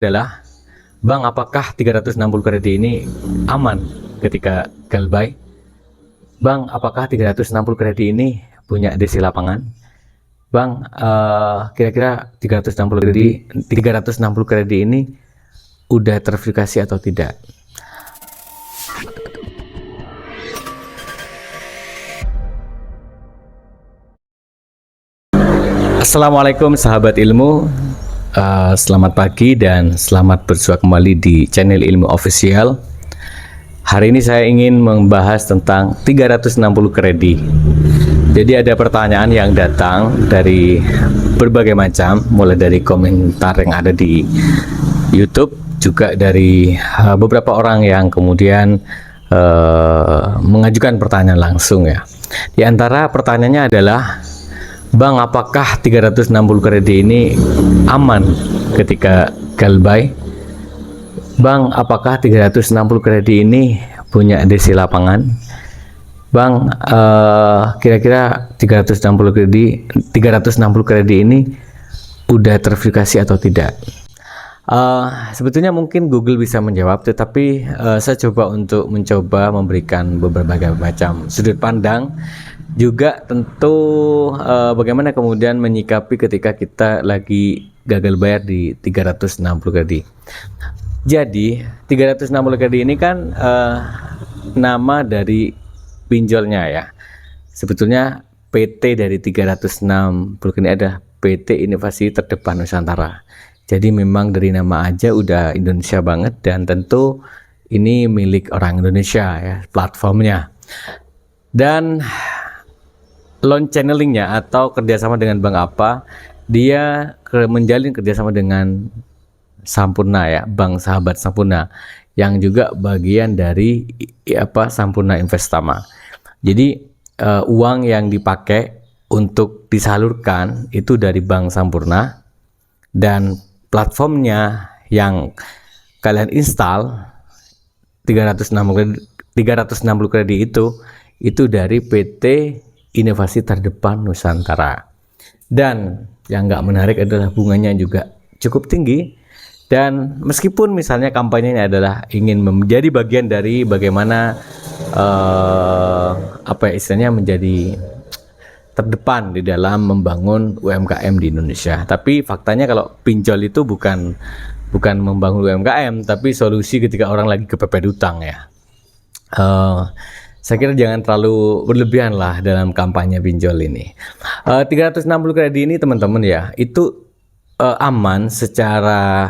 Adalah, Bang, apakah 360 kredit ini aman ketika galbay? Bang, apakah 360 kredit ini punya DC lapangan? Bang, kira-kira 360 kredit ini udah terverifikasi atau tidak? Assalamualaikum sahabat ilmu. Selamat pagi dan selamat berjumpa kembali di channel Ilmu Official. Hari ini saya ingin membahas tentang 360 kredit. Jadi ada pertanyaan yang datang dari berbagai macam, mulai dari komentar yang ada di YouTube, juga dari beberapa orang yang kemudian mengajukan pertanyaan langsung ya. Di antara pertanyaannya adalah, Bang, apakah 360 kredit ini aman ketika galbay? Bang, apakah 360 kredit ini punya DC lapangan? Bang, kira-kira 360 kredit ini udah terverifikasi atau tidak? Sebetulnya mungkin Google bisa menjawab, tetapi saya coba untuk memberikan beberapa macam sudut pandang, juga tentu bagaimana kemudian menyikapi ketika kita lagi gagal bayar di 360 kredit. Jadi 360 kredit ini kan nama dari pinjolnya ya. Sebetulnya PT dari 360 kredit ada PT Inovasi Terdepan Nusantara. Jadi memang dari nama aja udah Indonesia banget, dan tentu ini milik orang Indonesia ya platformnya. Dan loan channelingnya atau kerjasama dengan bank apa, dia menjalin kerjasama dengan Sampurna ya, Bank Sahabat Sampurna, yang juga bagian dari Sampurna Investama. Jadi uang yang dipakai untuk disalurkan itu dari Bank Sampurna, dan platformnya yang kalian install 360 kredit itu dari PT Inovasi Terdepan Nusantara. Dan yang nggak menarik adalah bunganya juga cukup tinggi. Dan meskipun misalnya kampanyenya adalah ingin menjadi bagian dari bagaimana istilahnya menjadi terdepan di dalam membangun UMKM di Indonesia, tapi faktanya kalau pinjol itu bukan membangun UMKM, tapi solusi ketika orang lagi kepepet utang ya. Saya kira jangan terlalu berlebihan lah dalam kampanye pinjol ini. 360 kredit ini teman-teman ya, itu aman secara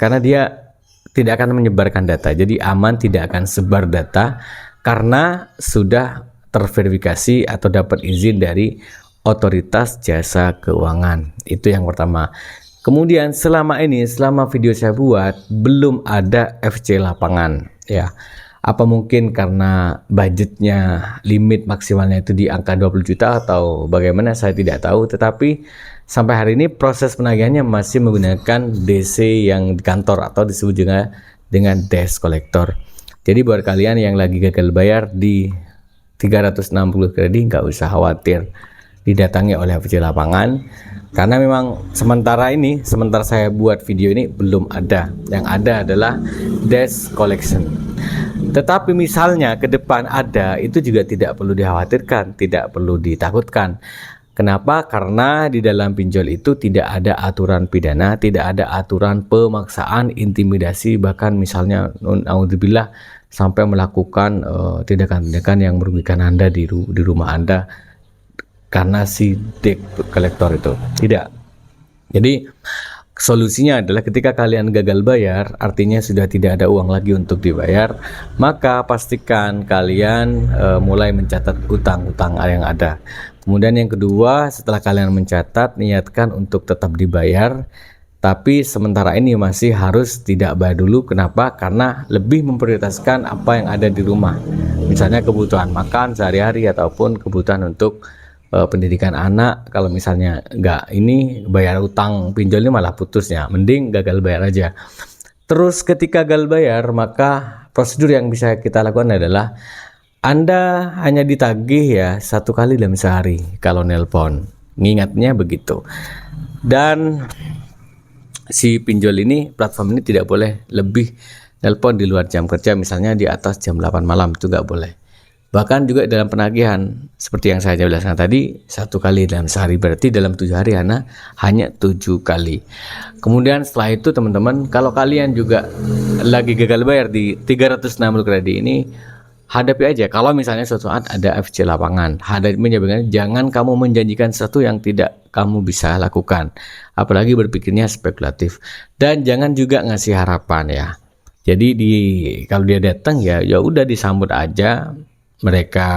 karena dia tidak akan menyebarkan data. Jadi aman, tidak akan sebar data karena sudah terverifikasi atau dapat izin dari otoritas jasa keuangan. Itu yang pertama. Kemudian selama video saya buat belum ada FC lapangan ya. Apa mungkin karena budgetnya limit maksimalnya itu di angka 20 juta atau bagaimana, saya tidak tahu. Tetapi sampai hari ini proses penagihannya masih menggunakan DC yang di kantor atau disebut juga dengan desk collector. Jadi buat kalian yang lagi gagal bayar di 360 kredit, nggak usah khawatir didatangi oleh FC lapangan, karena memang sementara saya buat video ini belum ada. Yang ada adalah desk collection. Tetapi misalnya ke depan ada, itu juga tidak perlu dikhawatirkan, tidak perlu ditakutkan. Kenapa? Karena di dalam pinjol itu tidak ada aturan pidana, tidak ada aturan pemaksaan, intimidasi, bahkan misalnya naudzubillah sampai melakukan tindakan-tindakan yang merugikan Anda di rumah Anda karena si debt collector itu. Tidak. Jadi solusinya adalah ketika kalian gagal bayar, artinya sudah tidak ada uang lagi untuk dibayar, maka pastikan kalian mulai mencatat utang-utang yang ada. Kemudian yang kedua, setelah kalian mencatat, niatkan untuk tetap dibayar, tapi sementara ini masih harus tidak bayar dulu. Kenapa? Karena lebih memprioritaskan apa yang ada di rumah, misalnya kebutuhan makan sehari-hari ataupun kebutuhan untuk pendidikan anak. Kalau misalnya nggak bayar utang pinjol ini malah putusnya, mending gagal bayar aja. Terus ketika gagal bayar, maka prosedur yang bisa kita lakukan adalah Anda hanya ditagih ya 1 kali dalam sehari kalau nelpon, ngingatnya begitu. Dan si pinjol ini, platform ini tidak boleh lebih nelpon di luar jam kerja, misalnya di atas jam 8 malam, itu nggak boleh. Bahkan juga dalam penagihan, seperti yang saya jelaskan tadi, 1 kali dalam sehari, berarti dalam 7 hari hanya 7 kali. Kemudian setelah itu teman-teman, kalau kalian juga lagi gagal bayar di 360 kredit ini, hadapi aja. Kalau misalnya suatu saat ada FC lapangan, hadapi, jangan kamu menjanjikan sesuatu yang tidak kamu bisa lakukan, apalagi berpikirnya spekulatif, dan jangan juga ngasih harapan ya. Jadi kalau dia datang ya udah disambut aja. Mereka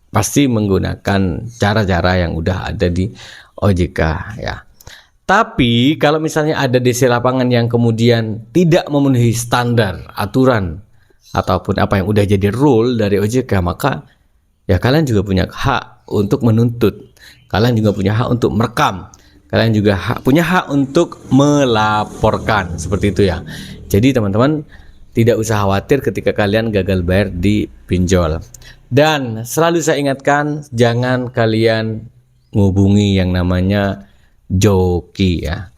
pasti menggunakan cara-cara yang udah ada di OJK ya. Tapi kalau misalnya ada DC lapangan yang kemudian tidak memenuhi standar aturan ataupun apa yang udah jadi rule dari OJK, maka ya kalian juga punya hak untuk menuntut. Kalian juga punya hak untuk merekam. Kalian juga punya hak untuk melaporkan, seperti itu ya. Jadi teman-teman, tidak usah khawatir ketika kalian gagal bayar di pinjol. Dan selalu saya ingatkan, jangan kalian menghubungi yang namanya joki ya.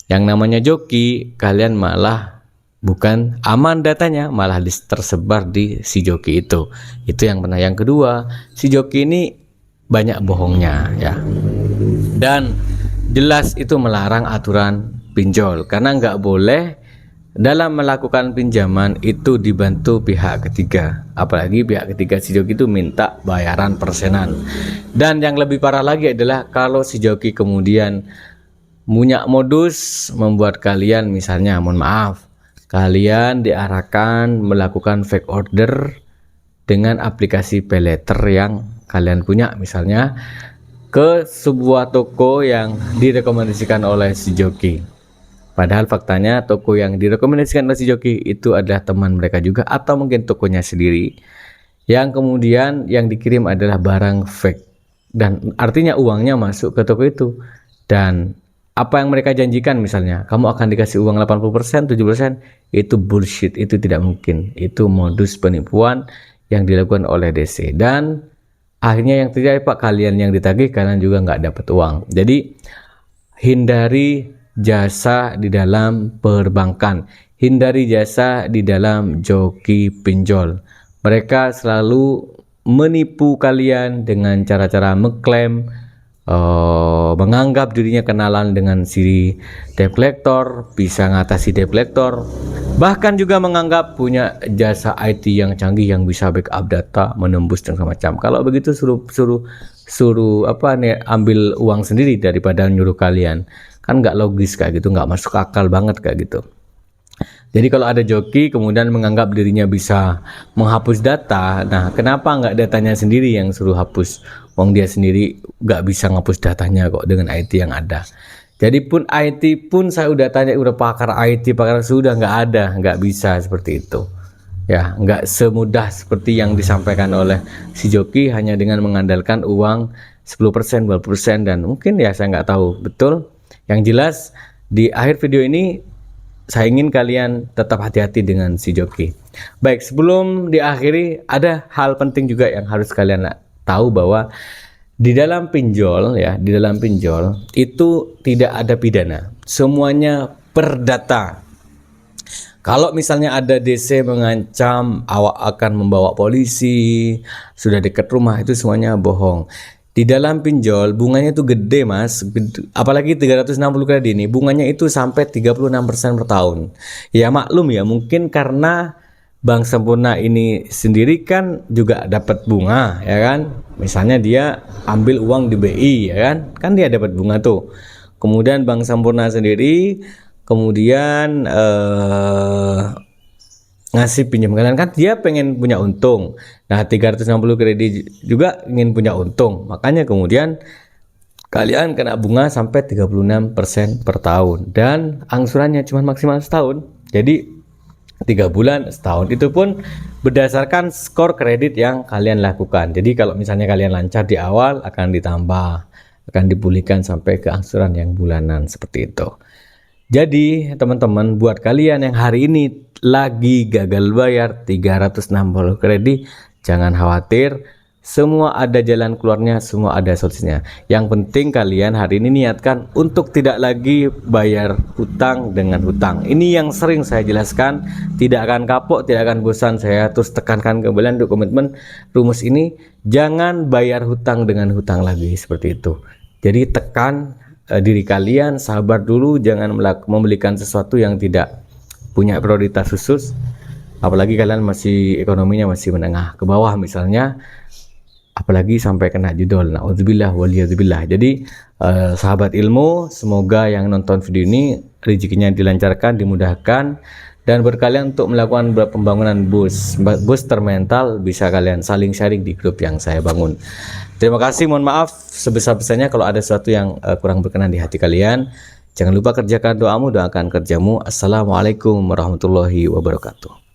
Yang namanya joki, kalian malah bukan aman datanya, malah tersebar di si joki itu. Itu yang pernah. Yang kedua, si joki ini banyak bohongnya ya. Dan jelas itu melarang aturan pinjol, karena nggak boleh dalam melakukan pinjaman itu dibantu pihak ketiga, apalagi pihak ketiga si joki itu minta bayaran persenan. Dan yang lebih parah lagi adalah kalau si joki kemudian punya modus membuat kalian, misalnya mohon maaf, kalian diarahkan melakukan fake order dengan aplikasi paylater yang kalian punya, misalnya ke sebuah toko yang direkomendasikan oleh si joki. Padahal faktanya toko yang direkomendasikan oleh si joki itu adalah teman mereka juga, atau mungkin tokonya sendiri, yang kemudian yang dikirim adalah barang fake, dan artinya uangnya masuk ke toko itu. Dan apa yang mereka janjikan, misalnya kamu akan dikasih uang 80%, 70%, itu bullshit, itu tidak mungkin. Itu modus penipuan yang dilakukan oleh DC, dan akhirnya yang terjadi Pak, kalian yang ditagih, kalian juga nggak dapat uang. Jadi hindari jasa di dalam perbankan, hindari jasa di dalam joki pinjol. Mereka selalu menipu kalian dengan cara-cara mengklaim, menganggap dirinya kenalan dengan si debt collector, bisa ngatasi debt collector, bahkan juga menganggap punya jasa IT yang canggih yang bisa backup data, menembus dan semacam. Kalau begitu suruh ambil uang sendiri daripada nyuruh kalian. Kan nggak logis kayak gitu, nggak masuk akal banget kayak gitu. Jadi kalau ada joki kemudian menganggap dirinya bisa menghapus data, nah kenapa nggak datanya sendiri yang suruh hapus? Wong dia sendiri nggak bisa ngapus datanya kok dengan IT yang ada. Jadi pun IT pun saya udah tanya, udah pakar IT, pakar sudah nggak bisa seperti itu. Ya, nggak semudah seperti yang disampaikan oleh si joki hanya dengan mengandalkan uang 10%, 20%, dan mungkin ya saya nggak tahu betul. Yang jelas di akhir video ini saya ingin kalian tetap hati-hati dengan si joki. Baik, sebelum diakhiri, ada hal penting juga yang harus kalian tahu, bahwa di dalam pinjol ya, di dalam pinjol itu tidak ada pidana. Semuanya perdata. Kalau misalnya ada DC mengancam awak akan membawa polisi, sudah dekat rumah, itu semuanya bohong. Di dalam pinjol bunganya itu gede mas, apalagi 360 kredit ini bunganya itu sampai 36% per tahun. Ya maklum ya, mungkin karena Bank Sempurna ini sendiri kan juga dapat bunga ya kan. Misalnya dia ambil uang di BI ya kan dia dapat bunga tuh. Kemudian Bank Sempurna sendiri kemudian ngasih pinjam kalian, kan dia pengen punya untung. Nah 360 kredit juga ingin punya untung, makanya kemudian kalian kena bunga sampai 36% per tahun, dan angsurannya cuma maksimal setahun. Jadi 3 bulan, setahun, itu pun berdasarkan skor kredit yang kalian lakukan. Jadi kalau misalnya kalian lancar di awal, akan ditambah, akan dipulihkan sampai ke angsuran yang bulanan, seperti itu. Jadi teman-teman, buat kalian yang hari ini lagi gagal bayar 360 kredit, jangan khawatir, semua ada jalan keluarnya, semua ada solusinya. Yang penting kalian hari ini niatkan untuk tidak lagi bayar hutang dengan hutang. Ini yang sering saya jelaskan, tidak akan kapok, tidak akan bosan. Saya terus tekankan ke kalian untuk komitmen rumus ini, jangan bayar hutang dengan hutang lagi, seperti itu. Jadi tekan diri kalian, sabar dulu, jangan membelikan sesuatu yang tidak punya prioritas khusus. Apalagi kalian masih ekonominya masih menengah ke bawah misalnya, apalagi sampai kena judol, naudzubillah waliyadzubillah. Jadi sahabat ilmu, semoga yang nonton video ini rezekinya dilancarkan, dimudahkan, dan berkalian untuk melakukan pembangunan booster mental, bisa kalian saling sharing di grup yang saya bangun. Terima kasih, mohon maaf sebesar-besarnya kalau ada sesuatu yang kurang berkenan di hati kalian. Jangan lupa kerjakan doamu, doakan kerjamu. Assalamualaikum warahmatullahi wabarakatuh.